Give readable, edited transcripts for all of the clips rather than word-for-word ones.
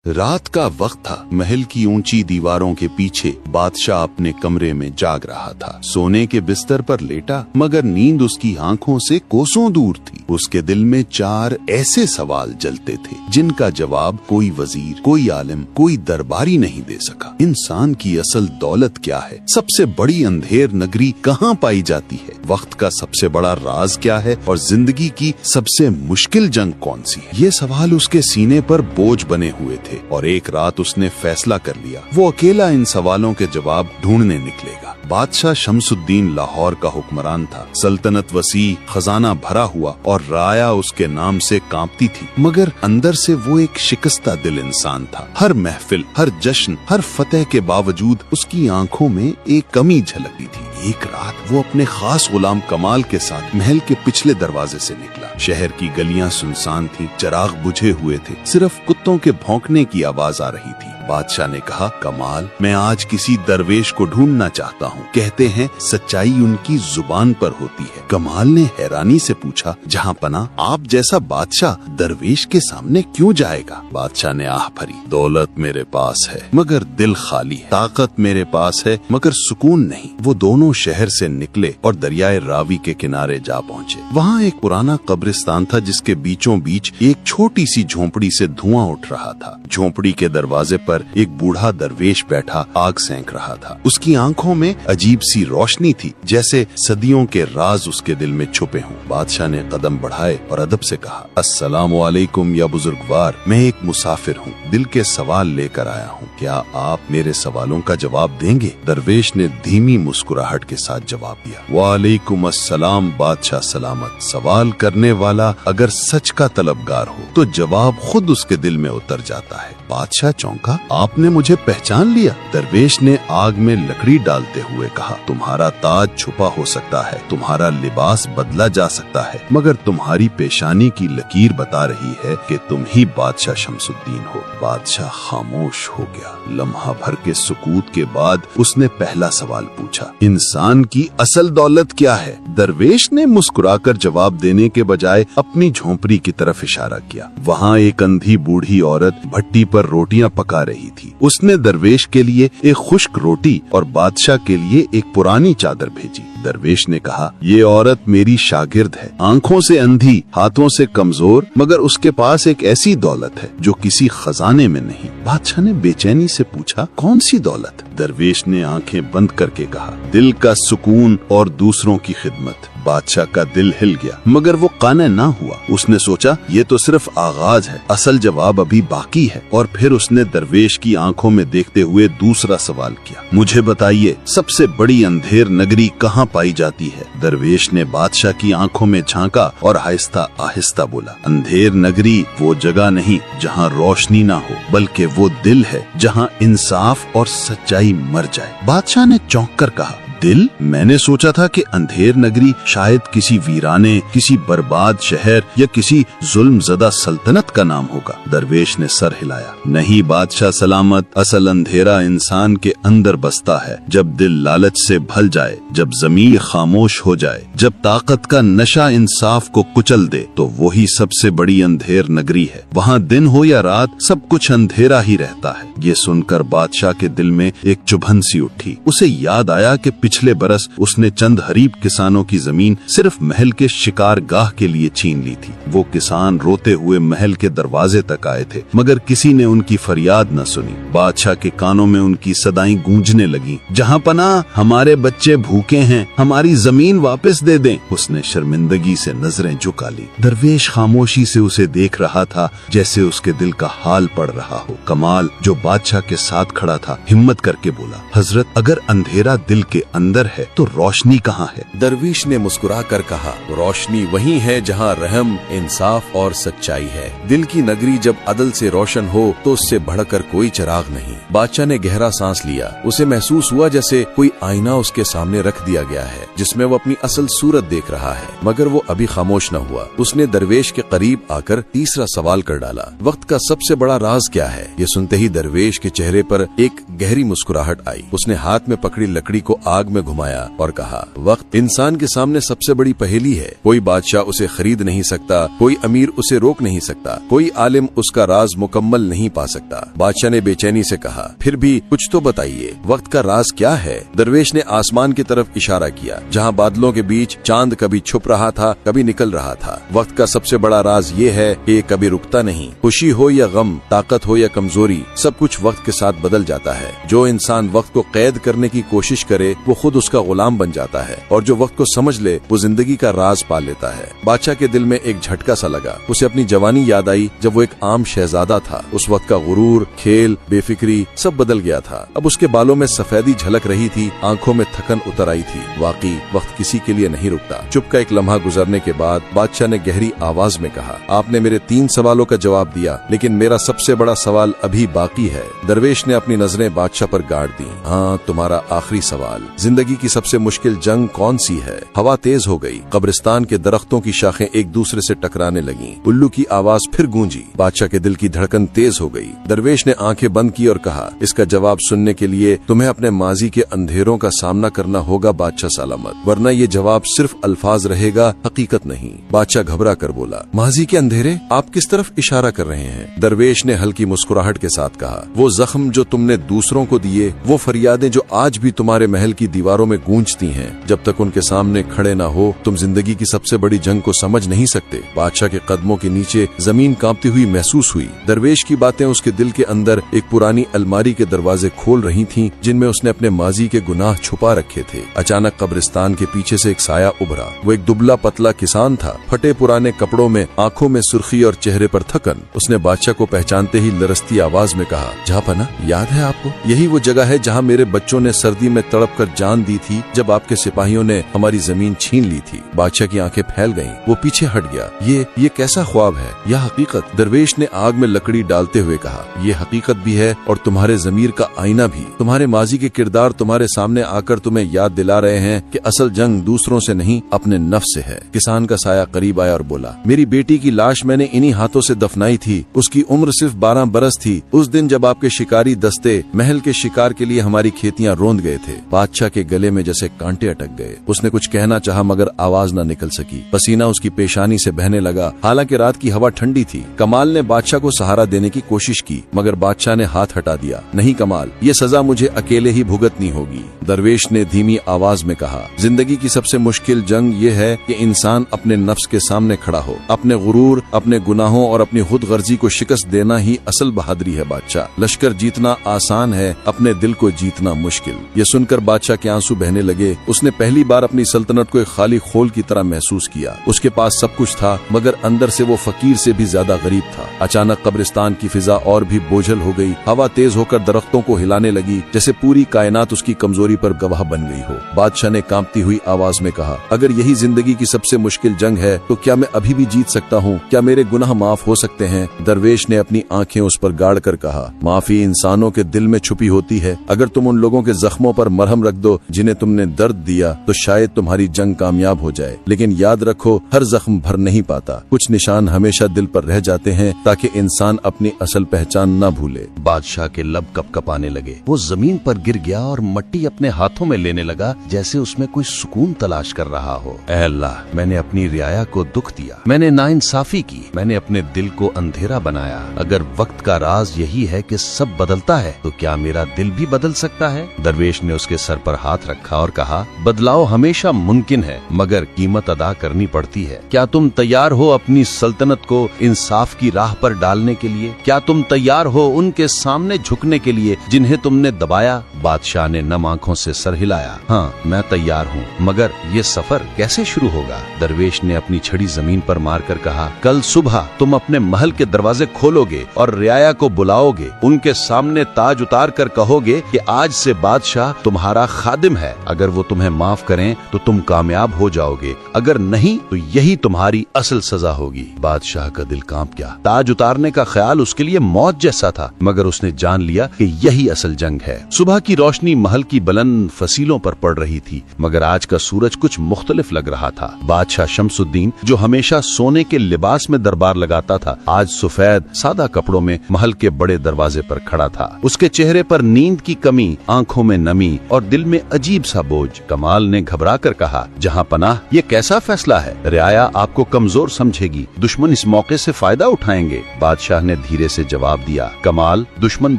रात का वक्त था। महल की ऊंची दीवारों के पीछे बादशाह अपने कमरे में जाग रहा था। सोने के बिस्तर पर लेटा, मगर नींद उसकी आंखों से कोसों दूर थी। उसके दिल में 4 ऐसे सवाल जलते थे जिनका जवाब कोई वजीर, कोई आलिम, कोई दरबारी नहीं दे सका। इंसान की असल दौलत क्या है? सबसे बड़ी अंधेर नगरी कहाँ पाई जाती है? वक्त का सबसे बड़ा राज क्या है? और जिंदगी की सबसे मुश्किल जंग कौन सी है? ये सवाल उसके सीने पर बोझ बने हुए थे और एक रात उसने फैसला कर लिया, वो अकेला इन सवालों के जवाब ढूंढने निकलेगा। बादशाह शमसुद्दीन लाहौर का हुक्मरान था। सल्तनत वसी, खजाना भरा हुआ और राया उसके नाम से कांपती थी, मगर अंदर से वो एक शिकस्ता दिल इंसान था। हर महफिल, हर जश्न, हर फतेह के बावजूद उसकी आंखों में एक कमी झलकती थी। एक रात वो अपने खास गुलाम कमाल के साथ महल के पिछले दरवाजे से निकला। शहर की गलियां सुनसान थी, चिराग बुझे हुए थे, सिर्फ कुत्तों के भौंकने की आवाज आ रही थी। बादशाह ने कहा, कमाल, मैं आज किसी दरवेश को ढूंढना चाहता हूँ। कहते हैं सच्चाई उनकी जुबान पर होती है। कमाल ने हैरानी से पूछा, जहाँ पना, आप जैसा बादशाह दरवेश के सामने क्यों जाएगा? बादशाह ने आह भरी, दौलत मेरे पास है मगर दिल खाली है, ताकत मेरे पास है मगर सुकून नहीं। वो दोनों शहर से निकले और दरियाए रावी के किनारे जा पहुँचे। वहाँ एक पुराना कब्रिस्तान था जिसके बीचों बीच एक छोटी सी झोंपड़ी से धुआं उठ रहा था। झोंपड़ी के दरवाजे पर एक बूढ़ा दरवेश बैठा आग सेंक रहा था। उसकी आंखों में अजीब सी रोशनी थी, जैसे सदियों के राज उसके दिल में छुपे हों। बादशाह ने कदम बढ़ाए और अदब से कहा, अस्सलामु अलैकुम या बुजुर्गवार, मैं एक मुसाफिर हूँ, दिल के सवाल लेकर आया हूँ, क्या आप मेरे सवालों का जवाब देंगे? दरवेश ने धीमी मुस्कुराहट के साथ जवाब दिया, वालेकुम अस्सलाम बादशाह सलामत। सवाल करने वाला अगर सच का तलबगार हो तो जवाब खुद उसके दिल में उतर जाता है। बादशाह चौंका, आपने मुझे पहचान लिया? दरवेश ने आग में लकड़ी डालते हुए कहा, तुम्हारा ताज छुपा हो सकता है, तुम्हारा लिबास बदला जा सकता है, मगर तुम्हारी पेशानी की लकीर बता रही है कि तुम ही बादशाह शमसुद्दीन हो। बादशाह खामोश हो गया। लम्हा भर के सुकूत के बाद उसने पहला सवाल पूछा, इंसान की असल दौलत क्या है? दरवेश ने मुस्कुराकर जवाब देने के बजाय अपनी झोंपड़ी की तरफ इशारा किया। वहाँ एक अंधी बूढ़ी औरत भट्टी पर रोटियां पका रही थी। उसने दरवेश के लिए एक खुश्क रोटी और बादशाह के लिए एक पुरानी चादर भेजी। दरवेश ने कहा, ये औरत मेरी शागिर्द है, आंखों से अंधी, हाथों से कमजोर, मगर उसके पास एक ऐसी दौलत है जो किसी खजाने में नहीं। बादशाह ने बेचैनी से पूछा, कौन सी दौलत? दरवेश ने आंखें बंद करके कहा, दिल का सुकून और दूसरों की खिदमत। बादशाह का दिल हिल गया, मगर वो काना ना हुआ। उसने सोचा, ये तो सिर्फ आगाज है, असल जवाब अभी बाकी है। और फिर उसने दरवेश की आंखों में देखते हुए दूसरा सवाल किया, मुझे बताइए, सबसे बड़ी अंधेर नगरी कहाँ पाई जाती है? दरवेश ने बादशाह की आंखों में झांका और आहिस्ता आहिस्ता बोला, अंधेर नगरी वो जगह नहीं जहाँ रोशनी ना हो, बल्कि वो दिल है जहाँ इंसाफ और सच्चाई मर जाए। बादशाह ने चौंक कर कहा, दिल? मैंने सोचा था कि अंधेर नगरी शायद किसी वीराने, किसी बर्बाद शहर या किसी जुल्मज़दा सल्तनत का नाम होगा। दरवेश ने सर हिलाया, नहीं बादशाह सलामत, असल अंधेरा इंसान के अंदर बसता है। जब दिल लालच से भल जाए, जब ज़मीर खामोश हो जाए, जब ताकत का नशा इंसाफ को कुचल दे, तो वही सबसे बड़ी अंधेर नगरी है। वहाँ दिन हो या रात, सब कुछ अंधेरा ही रहता है। ये सुनकर बादशाह के दिल में एक चुभन सी उठी। उसे याद आया कि पिछले बरस उसने चंद गरीब किसानों की जमीन सिर्फ महल के शिकार गाह के लिए छीन ली थी। वो किसान रोते हुए महल के दरवाजे तक आए थे, मगर किसी ने उनकी फरियाद न सुनी। बादशाह के कानों में उनकी सदाएं गूंजने लगी, जहां पना, हमारे बच्चे भूखे हैं, हमारी जमीन वापस दे दें। उसने शर्मिंदगी से नजरें झुका ली। दरवेश खामोशी से उसे देख रहा था, जैसे उसके दिल का हाल पड़ रहा हो। कमाल, जो बादशाह के साथ खड़ा था, हिम्मत करके बोला, हजरत, अगर अंधेरा दिल के अंदर है तो रोशनी कहाँ है? दरवेश ने मुस्कुरा कर कहा, रोशनी वही है जहाँ रहम, इंसाफ और सच्चाई है। दिल की नगरी जब अदल से रोशन हो तो उससे बढ़कर कोई चिराग नहीं। बादशाह ने गहरा सांस लिया। उसे महसूस हुआ जैसे कोई आईना उसके सामने रख दिया गया है, जिसमें वो अपनी असल सूरत देख रहा है, मगर वो अभी खामोश न हुआ। उसने दरवेश के करीब आकर तीसरा सवाल कर डाला, वक्त का सबसे बड़ा राज क्या है? ये सुनते ही दरवेश के चेहरे पर एक गहरी मुस्कुराहट आई। उसने हाथ में पकड़ी लकड़ी को आग दिमाग में घुमाया और कहा, वक्त इंसान के सामने सबसे बड़ी पहेली है। कोई बादशाह उसे खरीद नहीं सकता, कोई अमीर उसे रोक नहीं सकता, कोई आलिम उसका राज मुकम्मल नहीं पा सकता। बादशाह ने बेचैनी से कहा, फिर भी कुछ तो बताइए, वक्त का राज क्या है? दरवेश ने आसमान की तरफ इशारा किया, जहाँ बादलों के बीच चांद कभी छुप रहा था, कभी निकल रहा था। वक्त का सबसे बड़ा राज ये है कि ये कभी रुकता नहीं। खुशी हो या गम, ताकत हो या कमजोरी, सब कुछ वक्त के साथ बदल जाता है। जो इंसान वक्त को कैद करने की कोशिश करे वो खुद उसका गुलाम बन जाता है, और जो वक्त को समझ ले वो जिंदगी का राज पा लेता है। बादशाह के दिल में एक झटका सा लगा। उसे अपनी जवानी याद आई जब वो एक आम शहजादा था। उस वक्त का गुरूर, खेल, बेफिक्री सब बदल गया था। अब उसके बालों में सफेदी झलक रही थी, आंखों में थकन उतर आई थी। वाकई वक्त किसी के लिए नहीं रुकता। चुप का एक लम्हा गुजरने के बाद बादशाह ने गहरी आवाज में कहा, आपने मेरे 3 सवालों का जवाब दिया, लेकिन मेरा सबसे बड़ा सवाल अभी बाकी है। दरवेश ने अपनी नजरें बादशाह पर गाड़ दी। हाँ, तुम्हारा आखिरी सवाल, जिंदगी की सबसे मुश्किल जंग कौन सी है? हवा तेज हो गई। कब्रिस्तान के दरख्तों की शाखें एक दूसरे से टकराने लगी। उल्लू की आवाज फिर गूंजी। बादशाह के दिल की धड़कन तेज हो गई। दरवेश ने आंखें बंद की और कहा, इसका जवाब सुनने के लिए तुम्हें अपने माजी के अंधेरों का सामना करना होगा बादशाह सलामत, वरना ये जवाब सिर्फ अल्फाज रहेगा, हकीकत नहीं। बादशाह घबरा कर बोला, माजी के अंधेरे? आप किस तरफ इशारा कर रहे हैं? दरवेश ने हल्की मुस्कुराहट के साथ कहा, वो जख्म जो तुमने दूसरों को दिए, वो फरियादें जो आज भी तुम्हारे महल की दीवारों में गूंजती हैं, जब तक उनके सामने खड़े न हो तुम जिंदगी की सबसे बड़ी जंग को समझ नहीं सकते। बादशाह के कदमों के नीचे जमीन कांपती हुई महसूस हुई। दरवेश की बातें उसके दिल के अंदर एक पुरानी अलमारी के दरवाजे खोल रही थीं, जिनमें उसने अपने माजी के गुनाह छुपा रखे थे। अचानक कब्रिस्तान के पीछे से एक साया उभरा। वो एक दुबला पतला किसान था, फटे पुराने कपड़ों में, आंखों में सुर्खी और चेहरे पर थकन। उसने बादशाह को पहचानते ही लरसती आवाज में कहा, जहाँपना, याद है आपको? यही वो जगह है जहाँ मेरे बच्चों ने सर्दी में तड़प कर जान दी थी जब आपके सिपाहियों ने हमारी जमीन छीन ली थी। बादशाह की आंखें फैल गईं। वो पीछे हट गया। ये कैसा ख्वाब है या हकीकत? दरवेश ने आग में लकड़ी डालते हुए कहा, ये हकीकत भी है और तुम्हारे जमीर का आईना भी। तुम्हारे माजी के किरदार तुम्हारे सामने आकर तुम्हें याद दिला रहे हैं कि असल जंग दूसरों से नहीं, अपने नफ्स से है। किसान का साया करीब आया और बोला, मेरी बेटी की लाश मैंने इन्हीं हाथों से दफनाई थी। उसकी उम्र सिर्फ 12 बरस थी, उस दिन जब आपके शिकारी दस्ते महल के शिकार के लिए हमारी खेतियां रोंद गए थे। बादशाह के गले में जैसे कांटे अटक गए। उसने कुछ कहना चाहा मगर आवाज न निकल सकी। पसीना उसकी पेशानी से बहने लगा। हालांकि रात की हवा ठंडी थी। कमाल ने बादशाह को सहारा देने की कोशिश की, मगर बादशाह ने हाथ हटा दिया। नहीं कमाल, ये सजा मुझे अकेले ही भुगतनी होगी। दरवेश ने धीमी आवाज में कहा, जिंदगी की सबसे मुश्किल जंग ये है कि इंसान अपने नफ्स के सामने खड़ा हो। अपने गुरूर, अपने गुनाहों और अपनी खुद गर्जी को शिकस्त देना ही असल बहादुरी है बादशाह। लश्कर जीतना आसान है, अपने दिल को जीतना मुश्किल। ये सुनकर बादशाह के आंसू बहने लगे। उसने पहली बार अपनी सल्तनत को एक खाली खोल की तरह महसूस किया। उसके पास सब कुछ था, मगर अंदर से वो फकीर से भी ज्यादा गरीब था। अचानक कब्रिस्तान की फिजा और भी बोझल हो गई। हवा तेज होकर दरख्तों को हिलाने लगी, जैसे पूरी कायनात उसकी कमजोरी पर गवाह बन गई हो। बादशाह ने कांपती हुई आवाज में कहा, अगर यही जिंदगी की सबसे मुश्किल जंग है तो क्या मैं अभी भी जीत सकता हूँ? क्या मेरे गुनाह माफ हो सकते हैं? दरवेश ने अपनी आंखें उस पर गाड़ कर कहा, माफी इंसानों के दिल में छुपी होती है। अगर तुम उन लोगों के जख्मों पर मरहम रख दो जिन्हें तुमने दर्द दिया तो शायद तुम्हारी जंग कामयाब हो जाए। लेकिन याद रखो, हर जख्म भर नहीं पाता। कुछ निशान हमेशा दिल पर रह जाते हैं ताकि इंसान अपनी असल पहचान न भूले। बादशाह के लब कपकपाने लगे। वो जमीन पर गिर गया और मट्टी अपने हाथों में लेने लगा, जैसे उसमें कोई सुकून तलाश कर रहा हो। ऐ अल्लाह, मैंने अपनी रियाया को दुख दिया, मैंने नाइंसाफी की, मैंने अपने दिल को अंधेरा बनाया। अगर वक्त का राज यही है कि सब बदलता है, तो क्या मेरा दिल भी बदल सकता है? दरवेश ने उसके सर पर हाथ रखा और कहा, बदलाव हमेशा मुमकिन है, मगर कीमत अदा करनी पड़ती है। क्या तुम तैयार हो अपनी सल्तनत को इंसाफ की राह पर डालने के लिए? क्या तुम तैयार हो उनके सामने झुकने के लिए जिन्हें तुमने दबाया? बादशाह ने नम आंखों से सर हिलाया। हाँ, मैं तैयार हूँ, मगर ये सफर कैसे शुरू होगा? दरवेश ने अपनी छड़ी जमीन पर मारकर कहा, कल सुबह तुम अपने महल के दरवाजे खोलोगे और रियाया को बुलाओगे। उनके सामने ताज उतार कर कहोगे कि आज से बादशाह तुम्हारा खादिम है। अगर वो तुम्हें माफ करें तो तुम कामयाब हो जाओगे, अगर नहीं तो यही तुम्हारी असल सजा होगी। बादशाह का दिल कांप गया। ताज उतारने का ख्याल उसके लिए मौत जैसा था, मगर उसने जान लिया कि यही असल जंग है। सुबह की रोशनी महल की बुलंद फसीलों पर पड़ रही थी, मगर आज का सूरज कुछ मुख्तलिफ लग रहा था। बादशाह शमसुद्दीन, जो हमेशा सोने के लिबास में दरबार लगाता था, आज सफेद सादा कपड़ों में महल के बड़े दरवाजे पर खड़ा था। उसके चेहरे पर नींद की कमी, आंखों में नमी और दिल में अजीब सा बोझ। कमाल ने घबरा कर कहा, जहां पनाह, ये कैसा फैसला है? रियाया आपको कमजोर समझेगी, दुश्मन इस मौके से फायदा उठाएंगे। बादशाह ने धीरे से जवाब दिया, कमाल, दुश्मन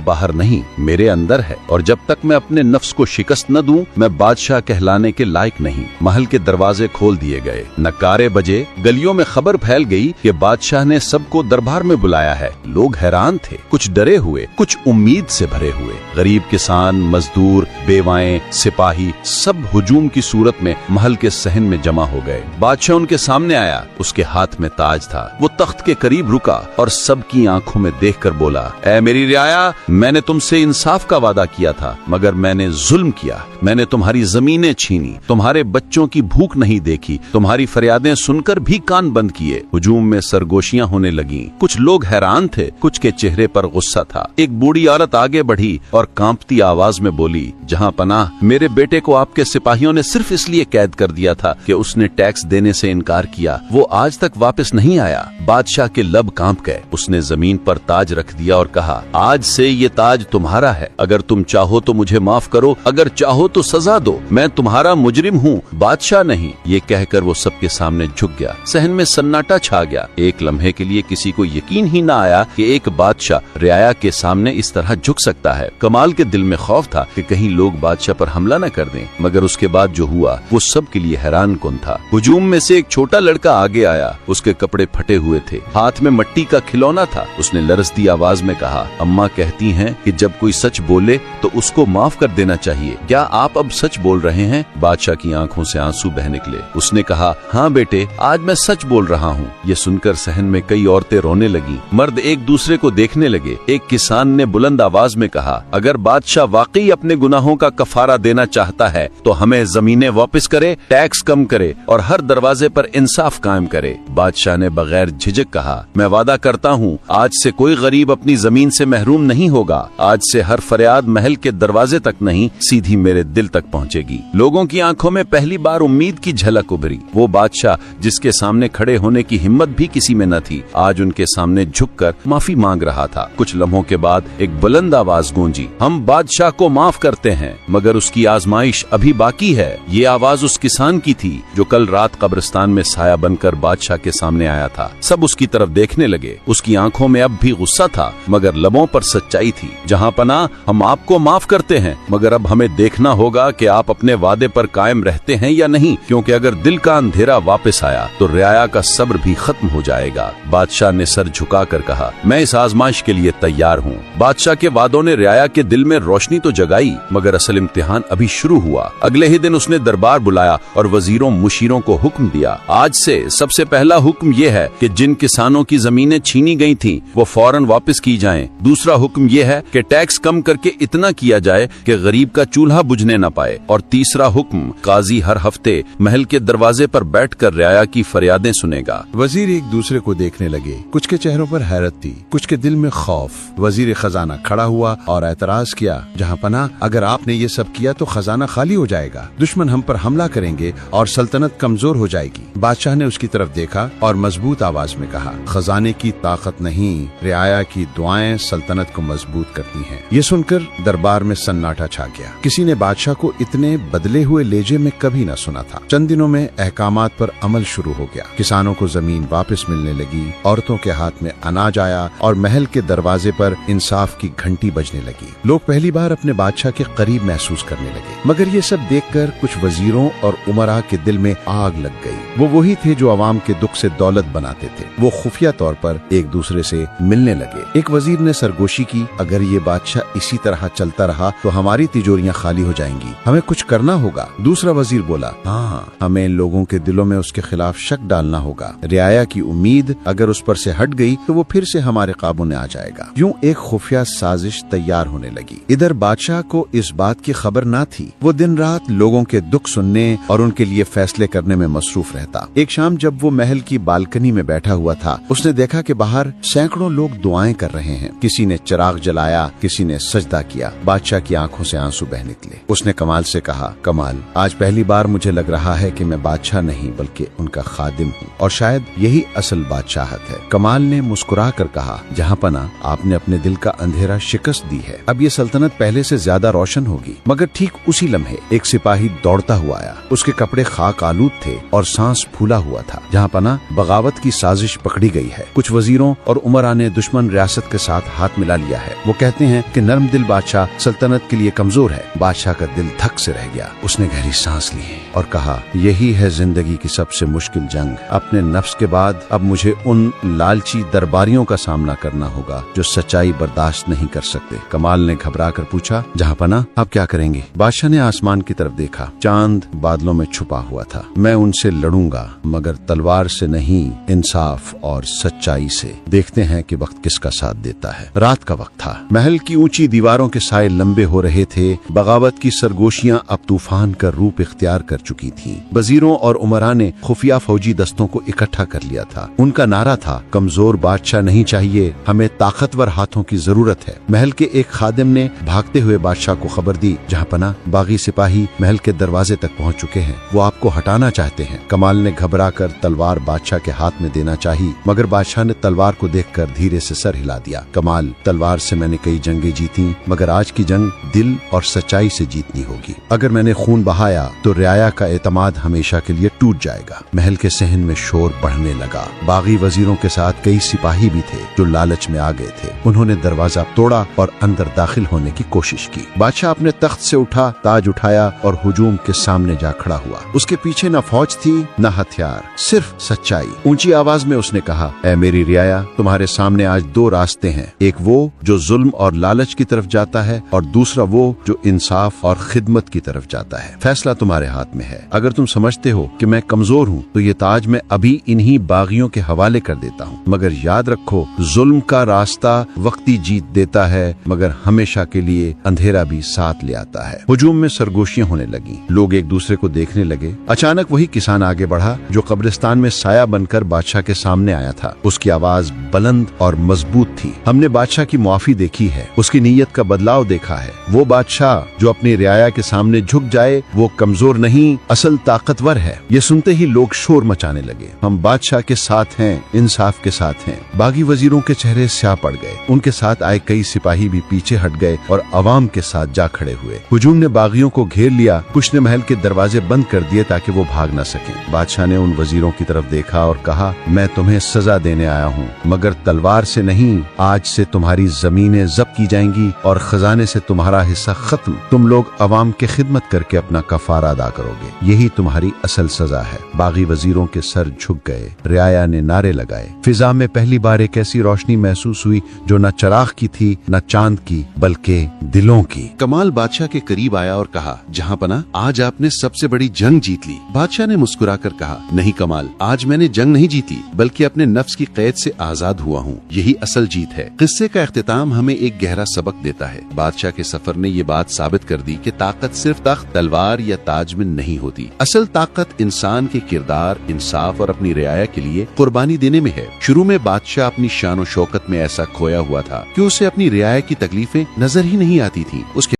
बाहर नहीं, मेरे अंदर है, और जब तक मैं अपने नफ्स को शिकस्त न दूं, मैं बादशाह कहलाने के लायक नहीं। महल के दरवाजे खोल दिए गए, नकारे बजे, गलियों में खबर फैल गई कि बादशाह ने सबको दरबार में बुलाया है। लोग हैरान थे, कुछ डरे हुए, कुछ उम्मीद से भरे हुए। गरीब किसान, मजदूर, बेवाएं, सिपाही सब हुजूम की सूरत में महल के सहन में जमा हो गए। बादशाह उनके सामने आया, उसके हाथ में ताज था। वो तख्त के करीब रुका और सबकी आंखों में देखकर बोला, ऐ मेरी रियाया, मैंने तुमसे इंसाफ का वादा किया था, मगर मैंने जुल्म किया। मैंने तुम्हारी जमीनें छीनी, तुम्हारे बच्चों की भूख नहीं देखी, तुम्हारी फरियादें सुनकर भी कान बंद किए। हुजूम में सरगोशियां होने लगी। कुछ लोग हैरान थे, कुछ के चेहरे पर गुस्सा था। एक बूढ़ी औरत आगे बढ़ी और कांपती आवाज में बोली, जहां पनाह, मेरे बेटे को आपके सिपाहियों ने सिर्फ इसलिए कैद कर दिया था कि उसने टैक्स देने से इनकार किया। वो आज तक वापस नहीं आया। बादशाह के लब कांप गए। उसने जमीन पर ताज रख दिया और कहा, आज से ये ताज तुम्हारा है। अगर तुम चाहो तो मुझे माफ करो, अगर चाहो तो सजा दो। मैं तुम्हारा मुजरिम हूँ, बादशाह नहीं। ये कहकर वो सबके सामने झुक गया। सहन में सन्नाटा छा गया। एक लम्हे के लिए किसी को यकीन ही न आया कि एक बादशाह रियाया के सामने इस तरह झुक सकता है। कमाल के दिल में खौफ था कि कहीं लोग बादशाह पर हमला न कर दें, मगर उसके बाद जो हुआ वो सब के लिए हैरान कुन था। हुजूम में से एक छोटा लड़का आगे आया। उसके कपड़े फटे हुए थे, हाथ में मिट्टी का खिलौना था। उसने लरजती आवाज में कहा, अम्मा कहती हैं कि जब कोई सच बोले तो उसको माफ कर देना चाहिए। क्या आप अब सच बोल रहे हैं? बादशाह की आंखों से आंसू बह निकले। उसने कहा, हाँ बेटे, आज मैं सच बोल रहा हूँ। ये सुनकर सहन में कई औरतें रोने लगी। मर्द एक दूसरे को देखने लगे। एक किसान ने बुलंद आवाज में कहा, अगर बादशाह वाकई अपने गुनाहों का कफारा देना चाहता है तो हमें जमीनें वापस करे, टैक्स कम करे और हर दरवाजे पर इंसाफ कायम करे। बादशाह ने बगैर झिझक कहा, मैं वादा करता हूँ, आज से कोई गरीब अपनी जमीन से महरूम नहीं होगा। आज से हर फरियाद महल के दरवाजे तक नहीं, सीधी मेरे दिल तक पहुँचेगी। लोगों की आंखों में पहली बार उम्मीद की झलक उभरी। वो बादशाह जिसके सामने खड़े होने की हिम्मत भी किसी में न थी, आज उनके सामने झुककर माफी मांग रहा था। कुछ लम्हों के बाद एक बुलंद आवाज गूंजी, हम बादशाह को माफ करते हैं, मगर उसकी आजमाइश अभी बाकी है। ये आवाज उस किसान की थी जो कल रात कब्रिस्तान में साया बनकर बादशाह के सामने आया था। सब उसकी तरफ देखने लगे। उसकी आंखों में अब भी गुस्सा था, मगर लबों पर सच्चाई थी। जहां पनाह, हम आपको माफ करते हैं, मगर अब हमें देखना होगा कि आप अपने वादे पर कायम रहते हैं या नहीं, क्योंकि अगर दिल का अंधेरा वापस आया तो रियाया का सब्र भी खत्म हो जाएगा। बादशाह ने सर झुकाकर कहा, मैं इस आजमाइश के लिए तैयार हूँ। बादशाह के वादों ने रियाया के दिल में रोशनी तो जगाई, मगर असल इम्तिहान अभी शुरू हुआ। अगले ही दिन उसने दरबार बुलाया और वजीरों मुशीरों को हुक्म दिया, आज से सबसे पहला हुक्म ये है कि जिन किसानों की जमीनें छीनी गई थीं, वो फौरन वापस की जाएं। दूसरा हुक्म ये है कि टैक्स कम करके इतना किया जाए कि गरीब का चूल्हा बुझने न पाए। और तीसरा हुक्म, काजी हर हफ्ते महल के दरवाजे पर बैठकर रियाया की फरियादें सुनेगा। वजीर एक दूसरे को देखने लगे। कुछ के चेहरों पर हैरत थी, कुछ के दिल में खौफ। वजीर खजाना खड़ा हुआ और एतराज किया, जहां पनाह, अगर आपने ये सब किया तो खजाना खाली हो जाएगा, दुश्मन हम पर हमला करेंगे और सल्तनत कमजोर हो जाएगी। बादशाह ने उसकी तरफ देखा और मजबूत आवाज में कहा, खजाने की ताकत नहीं, रियाया की दुआएं सल्तनत को मजबूत करती हैं। ये सुनकर दरबार में सन्नाटा छा गया। किसी ने बादशाह को इतने बदले हुए लहजे में कभी न सुना था। चंद दिनों में अहकामात पर अमल शुरू हो गया। किसानों को जमीन वापस मिलने लगी, औरतों के हाथ में अनाज आया और महल के दरवाजे पर इंसाफ की घंटी बजने लगी। लोग पहली बार अपने बादशाह के करीब महसूस करने लगे। मगर ये सब देखकर कुछ वजीरों और उमरा के दिल में आग लग गई। वो वही थे जो अवाम के दुख से दौलत बनाते थे। वो खुफिया तौर पर एक दूसरे से मिलने लगे। एक वजीर ने सरगोशी की, अगर ये बादशाह इसी तरह चलता रहा तो हमारी तिजोरियां खाली हो जाएंगी, हमें कुछ करना होगा। दूसरा वजीर बोला, हाँ, हमें लोगों के दिलों में उसके खिलाफ शक डालना होगा। रियाया की उम्मीद अगर उस पर से हट गई तो वो फिर से हमारे काबू में आ जाएगा। यूं एक खुफिया साजिश तैयार होने लगी। इधर बादशाह को इस बात की खबर ना थी। वो दिन रात लोगों के दुख सुनने और उनके लिए फैसले करने में मसरूफ रहता। एक शाम जब वो महल की बालकनी में बैठा हुआ था, उसने देखा कि बाहर सैकड़ों लोग दुआएं कर रहे हैं। किसी ने चिराग जलाया, किसी ने सजदा किया। बादशाह की आंखों से आंसू बह निकले। उसने कमाल से कहा, कमाल, आज पहली बार मुझे लग रहा है कि मैं बादशाह नहीं बल्कि उनका खादिम हूँ, और शायद यही असल बादशाहत है। कमाल ने मुस्कुरा कर कहा, जहाँ पना, आपने अपने दिल का अंधेरा शिकस्त दी है। अब ये सल्तनत पहले से ज्यादा रोशन होगी। मगर ठीक ठीक उसी लम्हे एक सिपाही दौड़ता हुआ आया। उसके कपड़े खाक आलूद थे और सांस फूला हुआ था। जहाँ पना बगावत की साजिश पकड़ी गई है। कुछ वजीरों और उमरा ने दुश्मन रियासत के साथ हाथ मिला लिया है। वो कहते हैं कि नर्म दिल बादशाह सल्तनत के लिए कमजोर है। बादशाह का दिल धक से रह गया। उसने गहरी सांस ली और कहा, यही है जिंदगी की सबसे मुश्किल जंग। अपने नफ्स के बाद अब मुझे उन लालची दरबारियों का सामना करना होगा जो सच्चाई बर्दाश्त नहीं कर सकते। कमाल ने घबरा कर पूछा, जहाँ पना आप क्या करेंगे? बादशाह ने आसमान की तरफ देखा। चांद बादलों में छुपा हुआ था। मैं उनसे लड़ूंगा, मगर तलवार से नहीं, इंसाफ और सच्चाई से। देखते हैं कि वक्त किसका साथ देता है। रात का वक्त था। महल की ऊंची दीवारों के साए लंबे हो रहे थे। बगावत की सरगोशियां अब तूफान का रूप इख्तियार कर चुकी थीं। वजीरों और उमरा ने खुफिया फौजी दस्तों को इकट्ठा कर लिया था। उनका नारा था, कमजोर बादशाह नहीं चाहिए, हमें ताकतवर हाथों की जरूरत है। महल के एक खादिम ने भागते हुए बादशाह को खबर दी, जहाँ पना बागी सिपाही महल के दरवाजे तक पहुँच चुके हैं। वो आपको हटाना चाहते हैं। कमाल ने घबरा कर तलवार बादशाह के हाथ में देना चाही, मगर बादशाह ने तलवार को देखकर धीरे से सर हिला दिया। कमाल, तलवार से मैंने कई जंगें जीती, मगर आज की जंग दिल और सच्चाई से जीतनी होगी। अगर मैंने खून बहाया तो रियाया का एतमाद हमेशा के लिए टूट जाएगा। महल के सहन में शोर बढ़ने लगा। बागी वजीरों के साथ कई सिपाही भी थे जो लालच में आ गए थे। उन्होंने दरवाजा तोड़ा और अंदर दाखिल होने की कोशिश की। बादशाह अपने तख्त से उठा, ताज उठाया और हुजूम के सामने जा खड़ा हुआ। उसके पीछे न फौज थी न हथियार, सिर्फ सच्चाई। ऊंची आवाज में उसने कहा, ऐ मेरी रियाया, तुम्हारे सामने आज दो रास्ते हैं। एक वो जो जुल्म और लालच की तरफ जाता है, और दूसरा वो जो इंसाफ और खिदमत की तरफ जाता है। फैसला तुम्हारे हाथ में है। अगर तुम समझते हो कि मैं कमजोर हूँ तो ये ताज मैं अभी इन्हीं बागियों के हवाले कर देता हूँ, मगर याद रखो, जुल्म का रास्ता वक्ती जीत देता है, मगर हमेशा के लिए अंधेरा भी साथ ले आता है। हुजूम में सरगोशियां होने लगी। लोग एक दूसरे को देखने लगे। अचानक वही किसान आगे बढ़ा जो कब्रिस्तान में साया बनकर बादशाह के सामने आया था। उसकी आवाज बुलंद और मजबूत थी। हमने बादशाह की मुआफी देखी है, उसकी नीयत का बदलाव देखा है। वो बादशाह जो अपनी रियाया के सामने झुक जाए, वो कमजोर नहीं, असल ताकतवर है। ये सुनते ही लोग शोर मचाने लगे। हम बादशाह के साथ हैं, इंसाफ के साथ हैं। बागी वजीरों के चेहरे स्याह पड़ गए। उनके साथ आए कई सिपाही भी पीछे हट गए और अवाम के साथ जा खड़े हुए। हुजूम ने बागियों को घेर लिया। कुछ ने महल के दरवाजे बंद कर दिए ताकि वो भाग न सके। बादशाह ने उन वजीरों की तरफ देखा और कहा, मैं तुम्हें सजा देने आया हूँ, मगर तलवार से नहीं। आज से तुम्हारी जमीनें जब्त की जाएंगी और खजाने से तुम्हारा हिस्सा खत्म। तुम लोग अवाम की खिदमत करके अपना कफारा अदा करोगे। यही तुम्हारी असल सजा है। बागी वजीरों के सर झुक गए। रियाया ने नारे लगाए। फिजा में पहली बार एक ऐसी रोशनी महसूस हुई जो न चराग की थी न चांद की, बल्कि दिलों की। कमाल बादशाह के करीब आया और कहा, जहाँ पना, आज आपने सबसे बड़ी जंग जीत ली। बादशाह ने मुस्कुराकर कहा, नहीं कमाल, आज मैंने जंग नहीं जीती, बल्कि अपने नफ्स की कैद से आजाद हुआ हूँ। यही असल जीत है। किस्से का इख्तिताम हमें एक गहरा सबक देता है। बादशाह के सफर ने ये बात साबित कर दी कि ताकत सिर्फ तख्त, तलवार या ताज में नहीं होती। असल ताकत इंसान के किरदार, इंसाफ और अपनी रियाया के लिए कुर्बानी देने में है। शुरू में बादशाह अपनी शान और शौकत में ऐसा खोया हुआ था कि उसे अपनी रियाया की तकलीफें नजर ही नहीं आती थी। उसके